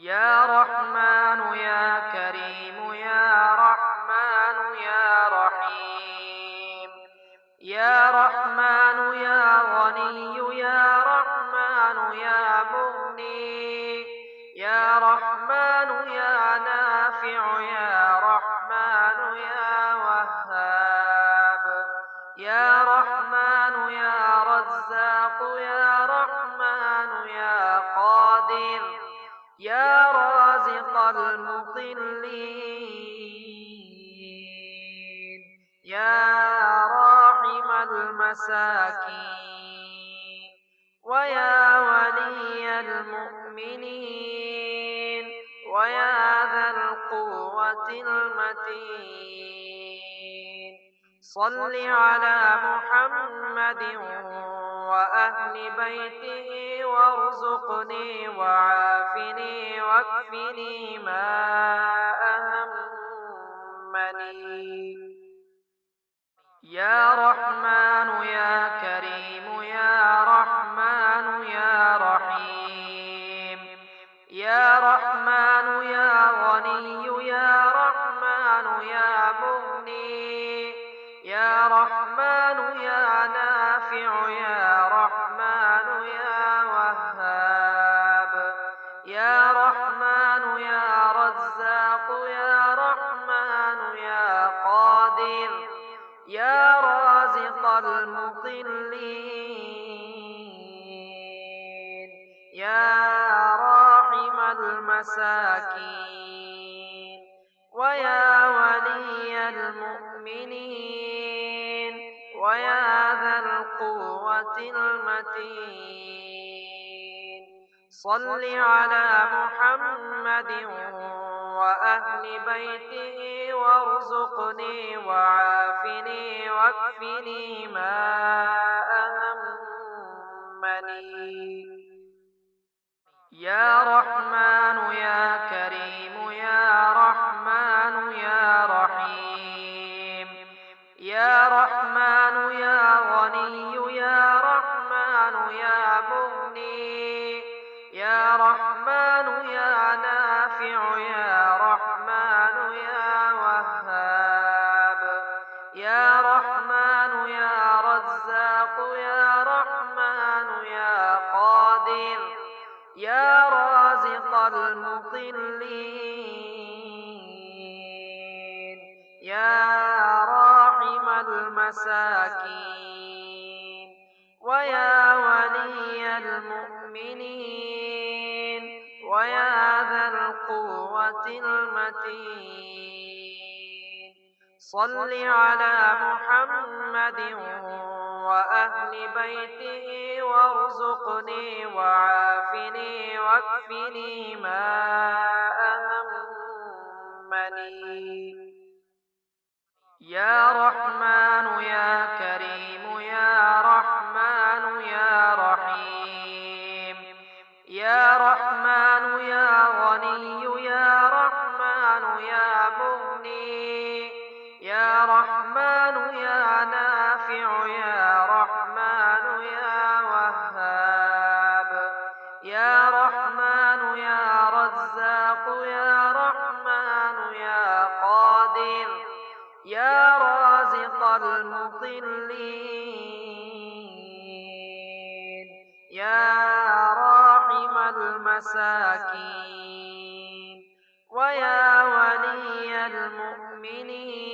يا رحمن يا كريم يا رحمن يا رحيم. يا رحمن يا غني يا رحمن يا مغني. يا رحمن يا نافع يا رحمن يا وهاب. يا رحمن يا رزاق يا رحمن يا قادر. يا رازق المضلين. يا راحم المساكين. ويا ولي المؤمنين. ويا ذا القوة المتين. صل على محمد وأهل بيته وارزقني وعافني واكفني ما أهمني. يا رحمن يا كريم يا رحمن يا رحيم. يا رحمن يا غني يا رحمن يا مغني. يا رحمن يا نافع يا رحمن يا وهاب. يا رحمن يا رزاق يا رحمن يا قادر. يا رازق المضلين. يا راحم المساكين. ويا ولي المؤمنين. ويا ذا القوة المتين. صل على محمد وأهل بيته وارزقني وعافني واكفني ما أهمني. يا رحمن يا كريم يا رحمن يا رحيم. يا رحمن يا غني يا رحمن يا مغني. يا رحمن يا نافع يا رحمن يا وهاب. يا رحمن يا رزاق يا رحمن يا قادر. يا رازق المضلين. يا راحم المساكين. ويا ولي المؤمنين. ويا ذا القوة المتين. صل على محمد وأهل بيته وارزقني وعافني واكفني ما أهمني. يا رحمن يا كريم يا رحمن يا رحيم. يا رحمن يا غني يا رحمن يا مغني. يا رحمن يا نافع يا رحمن يا وهاب. يا رحمن يا رزاق يا رحمن يا قادر. يا رازق المضلين. يا راحم المساكين. ويا ولي المؤمنين.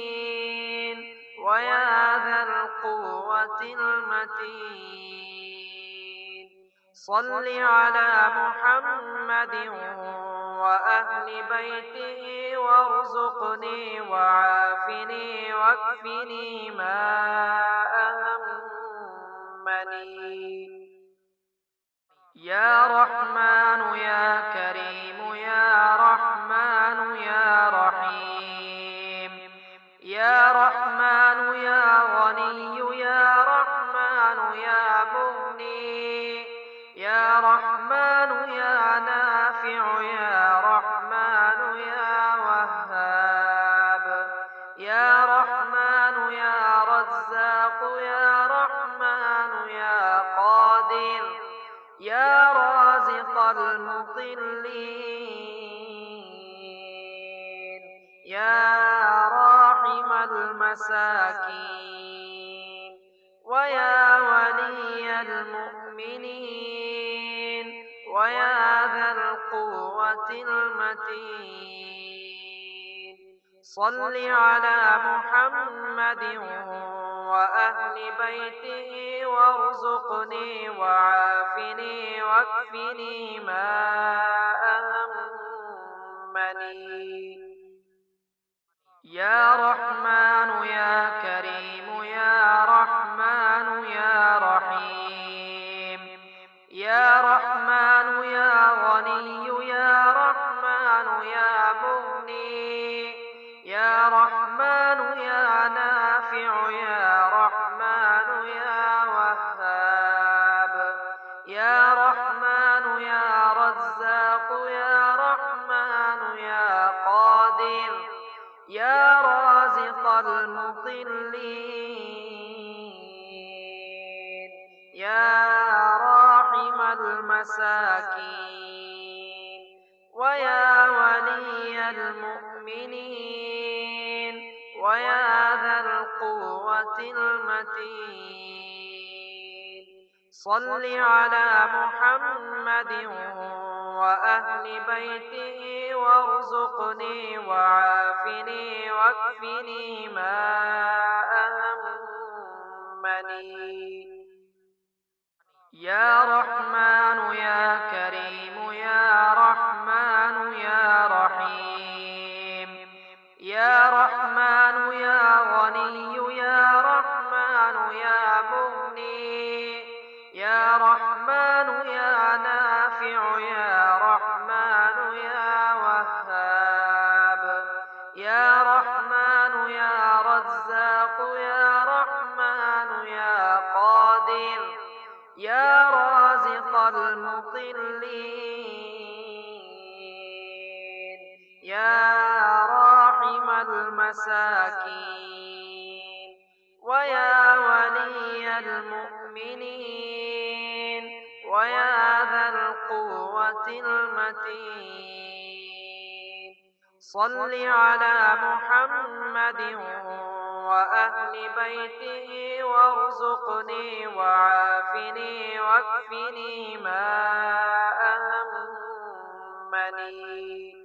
ويا ذا القوة المتين. صل على محمد وأهل بيته وارزقني وعافني واكفني ما أهمني. يا رحمن يا كريم يا رحمن يا رحيم. يا رحمن يا غني يا رحمن يا مغني. يا رحمن يا نافع يا رحمن يا وهاب. يا رحمن يا رزاق يا رحمن يا قادر. يا رازق المضلين. المساكين ويا ولي المؤمنين ويا ذا القوة المتين صل على محمد وأهل بيته وارزقني وعافني واكفني ما أهمني يا رحمن يا كريم يا رحمن يا رحيم يا رحمن يا غني يا رحمن يا مغني يا رحمن يا نافع يا رحمن يا وهاب يا رحمن يا رزاق يا رحمن يا قادر يا رازق المضلين يا راحم المساكين ويا ولي المؤمنين ويا ذا القوة المتين صل على محمد وأهل بيته وارزقني وعافني واكفني ما أهمني يا رحمن يا كريم يا رحمن يا رحيم يا رحمن يا غني يا رحمن يا مغني يا رحمن يا نافع يا رحمن يا وهاب يا رحمن يا رزاق يا رحمن يا قادر يا رازق المضلين يا راحم المساكين ويا ولي المؤمنين ويا ذا القوة المتين صل على محمد وأهل بيته وارزقني وعافني واكفني ما أهمني